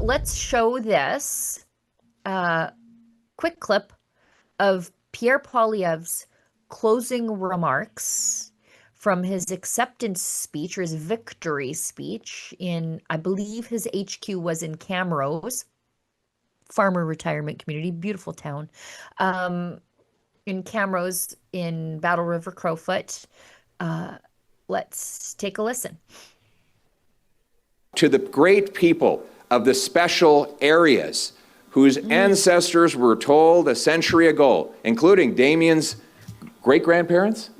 let's show this quick clip of Pierre Poilievre's closing remarks from his acceptance speech or his victory speech in, I believe his HQ was in Camrose, farmer retirement community, beautiful town, in Camrose in Battle River-Crowfoot. Let's take a listen. To the great people of the special areas whose ancestors were told a century ago, including Damien's great-grandparents,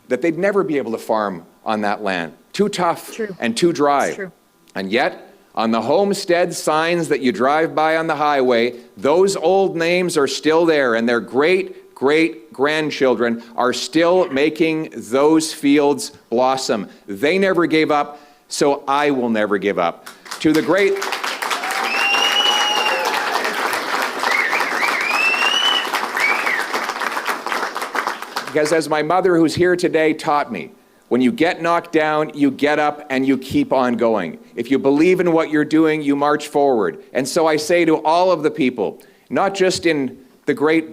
that they'd never be able to farm on that land. Too tough and too dry. And yet, on the homestead signs that you drive by on the highway, those old names are still there, and their great-grandchildren are still making those fields blossom. They never gave up, so I will never give up. To the great... Because as my mother, who's here today, taught me, when you get knocked down, you get up and you keep on going. If you believe in what you're doing, you march forward. And so I say to all of the people, not just in the great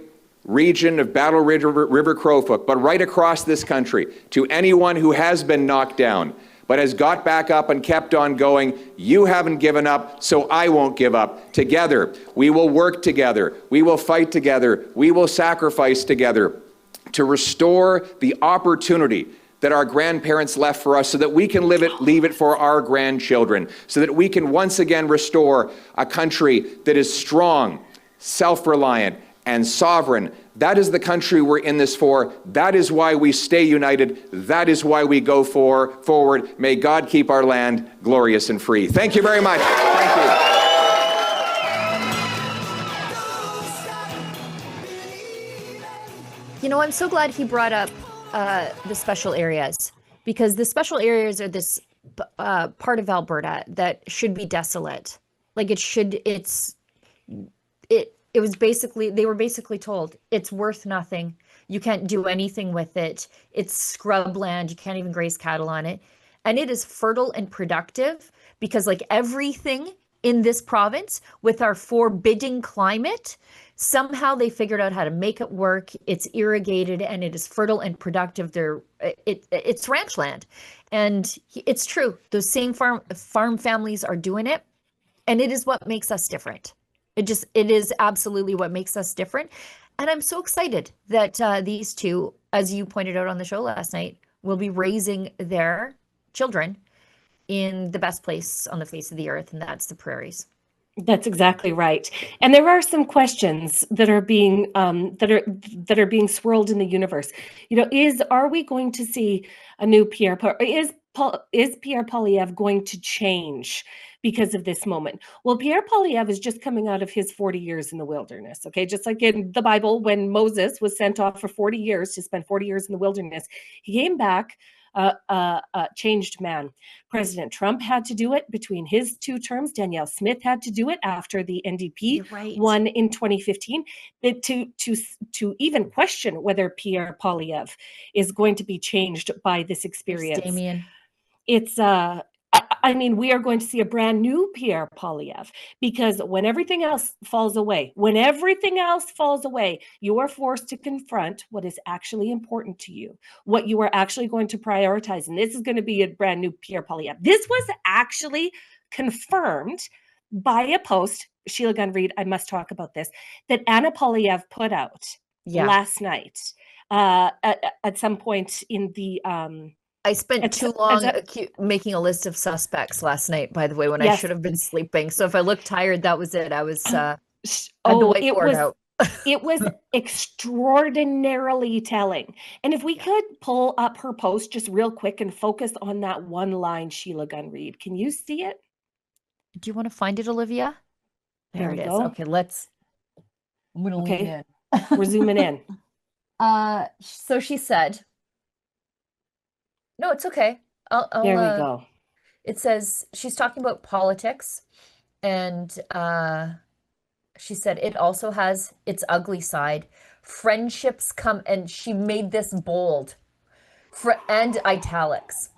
region of Battle River-Crowfoot, but right across this country, to anyone who has been knocked down, but has got back up and kept on going, you haven't given up, so I won't give up. Together, we will work together. We will fight together. We will sacrifice together to restore the opportunity that our grandparents left for us so that we can leave it for our grandchildren, so that we can once again restore a country that is strong, self-reliant, and sovereign. That is the country we're in this for. That is why we stay united. That is why we go forward. May God keep our land glorious and free. Thank you very much. Thank you. You know, I'm so glad he brought up the special areas, because the special areas are this part of Alberta that should be desolate. Like it was basically, they were basically told it's worth nothing. You can't do anything with it. It's scrub land. You can't even graze cattle on it. And it is fertile and productive because, like everything in this province, with our forbidding climate, somehow they figured out how to make it work. It's irrigated and it is fertile and productive. It's ranch land. And it's true. Those same farm families are doing it. And it is what makes us different. It is absolutely what makes us different. And I'm so excited that these two, as you pointed out on the show last night, will be raising their children in the best place on the face of the earth, and that's the prairies. That's exactly right. And there are some questions that are being being swirled in the universe. You know, are we going to see a new Pierre? Is Pierre Poilievre going to change because of this moment? Well, Pierre Poilievre is just coming out of his 40 years in the wilderness. Okay, just like in the Bible, when Moses was sent off for 40 years to spend 40 years in the wilderness, he came back changed man. President Trump had to do it between his two terms. Danielle Smith had to do it after the NDP won in 2015. To even question whether Pierre Poilievre is going to be changed by this experience. Damien. It's I mean, we are going to see a brand new Pierre Poilievre, because when everything else falls away, you are forced to confront what is actually important to you, what you are actually going to prioritize. And this is going to be a brand new Pierre Poilievre. This was actually confirmed by a post, Sheila, Gunn, Reid, I must talk about this, that Anna Poilievre put out last night at some point in the... I spent too long making a list of suspects last night, by the way, when I should have been sleeping. So if I looked tired, that was it. I was it was extraordinarily telling. And if we could pull up her post just real quick and focus on that one line, Sheila, Gunn, Reid. Can you see it? Do you want to find it, Olivia? There it is. Okay, I'm going to lean in. We're zooming in. So she said... No, it's okay. There we go. It says she's talking about politics, and she said it also has its ugly side. Friendships come, and she made this bold and italics.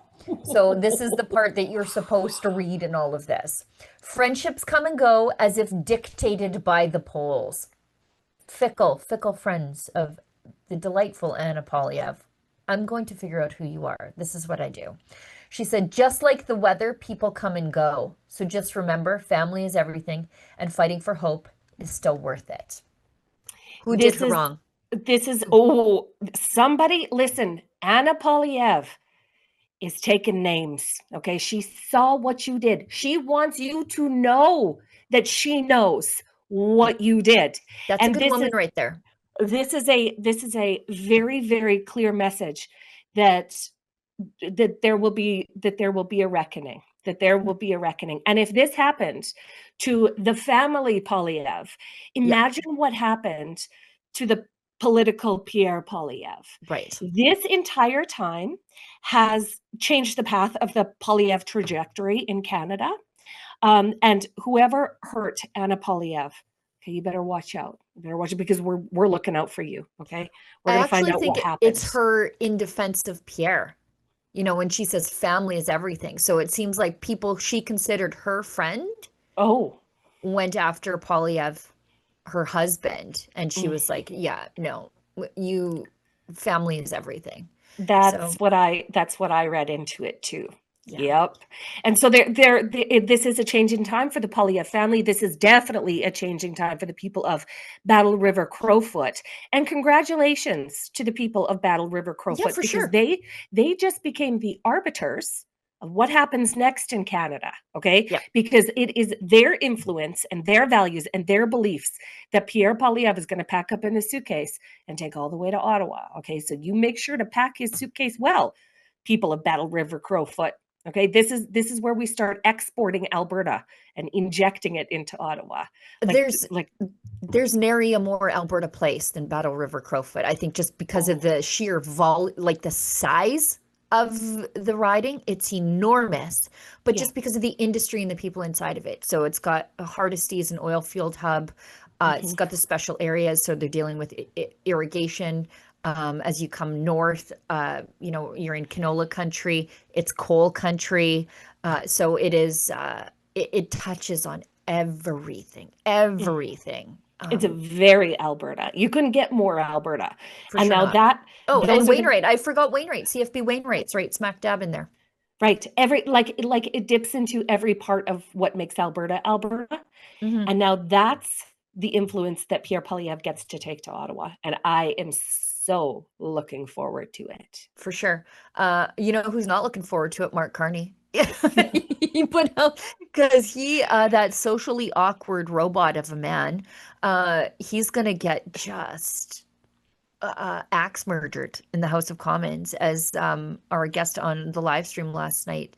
So this is the part that you're supposed to read in all of this. Friendships come and go as if dictated by the poles. Fickle, fickle friends of the delightful Anna Poilievre. I'm going to figure out who you are. This is what I do. She said, just like the weather, people come and go. So just remember, family is everything, and fighting for hope is still worth it. Who did her wrong? Oh, somebody, listen, Anna Poilievre is taking names, okay? She saw what you did. She wants you to know that she knows what you did. That's a good woman right there. This is a very, very clear message that there will be a reckoning. That there will be a reckoning. And if this happened to the family Poilievre, imagine what happened to the political Pierre Poilievre. Right. This entire time has changed the path of the Poilievre trajectory in Canada. And whoever hurt Anna Poilievre, okay, you better watch out. You better watch it, because we're looking out for you. Okay, we're gonna find out what happens. It's her in defense of Pierre. You know, when she says family is everything. So it seems like people she considered her friend went after Poilievre, her husband, and she was like, yeah, no, family is everything. That's what I read into it too. Yep. And so this is a change in time for the Poilievre family. This is definitely a changing time for the people of Battle River-Crowfoot. And congratulations to the people of Battle River-Crowfoot, because they just became the arbiters of what happens next in Canada, okay? Yeah. Because it is their influence and their values and their beliefs that Pierre Poilievre is going to pack up in his suitcase and take all the way to Ottawa, okay? So you make sure to pack his suitcase well, people of Battle River-Crowfoot. Okay, this is where we start exporting Alberta and injecting it into Ottawa. There's nary a more Alberta place than Battle River-Crowfoot. I think just because of the sheer the size of the riding, it's enormous. But just because of the industry and the people inside of it. So it's got a Hardisty as an oil field hub. It's got the special areas, so they're dealing with irrigation. As you come north, you're in canola country, it's coal country. So it is, it touches on everything. It's a very Alberta. You couldn't get more Alberta. And now and Wainwright. I forgot Wainwright. CFB Wainwright's right smack dab in there. Right. It dips into every part of what makes Alberta, Alberta. And now that's the influence that Pierre Poilievre gets to take to Ottawa. And I am so looking forward to it. For sure. You know who's not looking forward to it? Mark Carney. He put out, because that socially awkward robot of a man, he's gonna get just axe murdered in the House of Commons, as our guest on the live stream last night,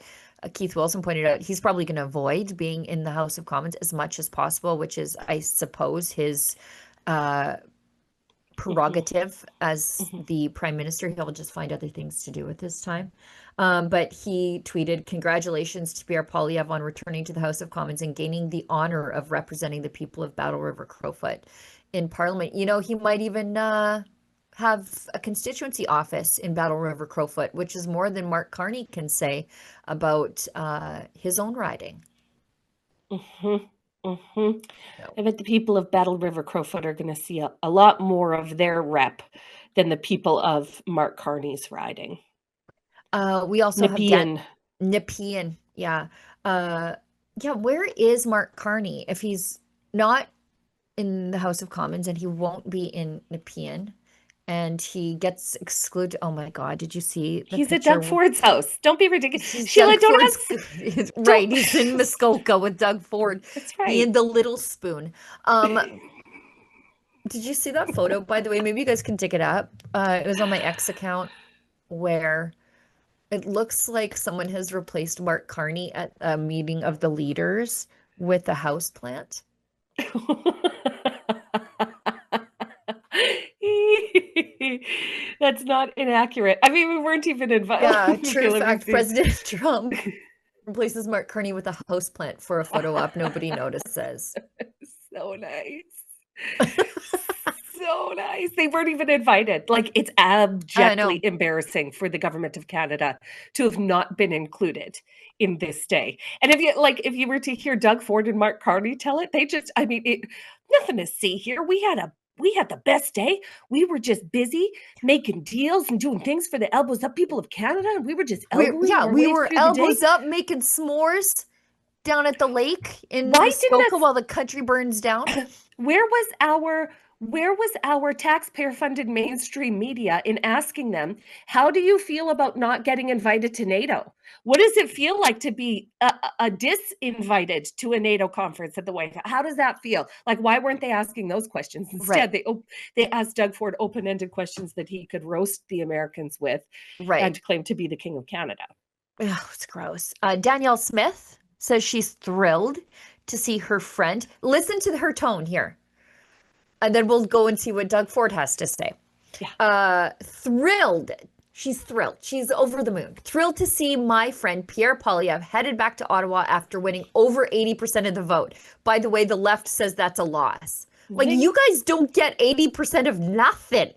Keith Wilson, pointed out. He's probably going to avoid being in the House of Commons as much as possible, which is, I suppose, his prerogative as the Prime Minister. He'll just find other things to do with his time. But he tweeted, "Congratulations to Pierre Poilievre on returning to the House of Commons and gaining the honor of representing the people of Battle River-Crowfoot in Parliament." You know, he might even have a constituency office in Battle River-Crowfoot, which is more than Mark Carney can say about his own riding. I bet the people of Battle River-Crowfoot are going to see a lot more of their rep than the people of Mark Carney's riding. We also have Nepean. Yeah. Where is Mark Carney? If he's not in the House of Commons, and he won't be in Nepean, and he gets excluded. Oh my God, did you see the He's picture? at Doug Ford's house. Don't be ridiculous. Sheila, don't ask. Right, he's in Muskoka with Doug Ford. That's right. He and the little spoon. Did you see that photo, by the way? Maybe you guys can dig it up. It was on my X account, where it looks like someone has replaced Mark Carney at a meeting of the leaders with a house plant. That's not inaccurate. I mean, we weren't even invited. Yeah, true fact. President Trump replaces Mark Carney with a houseplant for a photo op nobody notices. So nice. so nice. They weren't even invited. Like, it's I abjectly know. embarrassing for the government of Canada to have not been included in this day. And if you were to hear Doug Ford and Mark Carney tell it, nothing to see here. We had the best day. We were just busy making deals and doing things for the elbows up people of Canada, and we were just elbowing our We way were through elbows the day. up making s'mores down at the lake in Why didn't Muskoka us- while the country burns down. Where was our taxpayer-funded mainstream media in asking them, how do you feel about not getting invited to NATO? What does it feel like to be a disinvited to a NATO conference at the White House? How does that feel? Like, why weren't they asking those questions? Instead, they asked Doug Ford open-ended questions that he could roast the Americans with Right. and claim to be the king of Canada. Oh, it's gross. Danielle Smith says she's thrilled to see her friend. Listen to her tone here. And then we'll go and see what Doug Ford has to say. Yeah. Thrilled. She's thrilled. She's over the moon. Thrilled to see my friend Pierre Poilievre headed back to Ottawa after winning over 80% of the vote. By the way, the left says that's a loss. Like, you guys don't get 80% of nothing.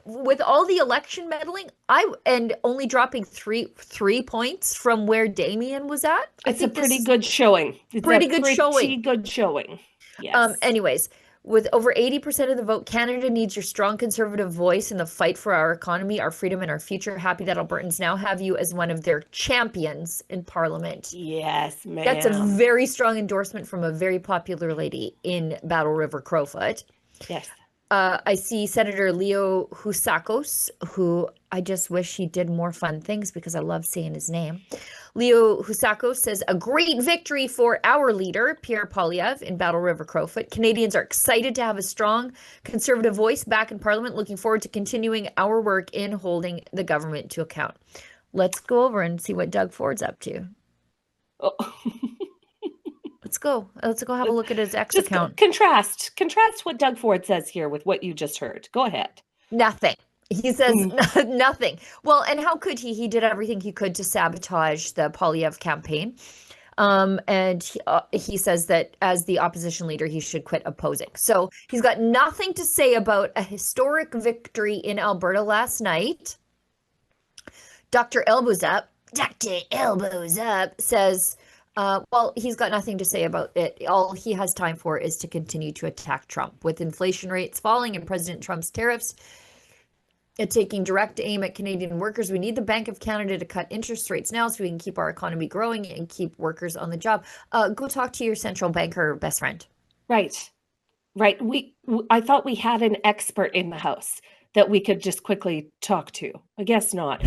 With all the election meddling, and only dropping three points from where Damien was at. It's a pretty good showing. Pretty good showing. Yes. Anyways, with over 80% of the vote, Canada needs your strong conservative voice in the fight for our economy, our freedom, and our future. Happy that Albertans now have you as one of their champions in Parliament. Yes, ma'am. That's a very strong endorsement from a very popular lady in Battle River-Crowfoot. Yes. I see Senator Leo Housakos, who I just wish he did more fun things because I love saying his name. Leo Housakos says, a great victory for our leader, Pierre Poilievre, in Battle River-Crowfoot. Canadians are excited to have a strong conservative voice back in Parliament, looking forward to continuing our work in holding the government to account. Let's go over and see what Doug Ford's up to. Oh. Let's go have a look at his X account. Contrast what Doug Ford says here with what you just heard. Go ahead. Nothing. He says nothing. Well, and how could he? He did everything he could to sabotage the Poilievre campaign. And he says that as the opposition leader, he should quit opposing. So he's got nothing to say about a historic victory in Alberta last night. Dr. Elbows Up says, well, he's got nothing to say about it. All he has time for is to continue to attack Trump. With inflation rates falling and President Trump's tariffs taking direct aim at Canadian workers, we need the Bank of Canada to cut interest rates now so we can keep our economy growing and keep workers on the job. Go talk to your central banker best friend. Right. I thought we had an expert in the House that we could just quickly talk to. I guess not.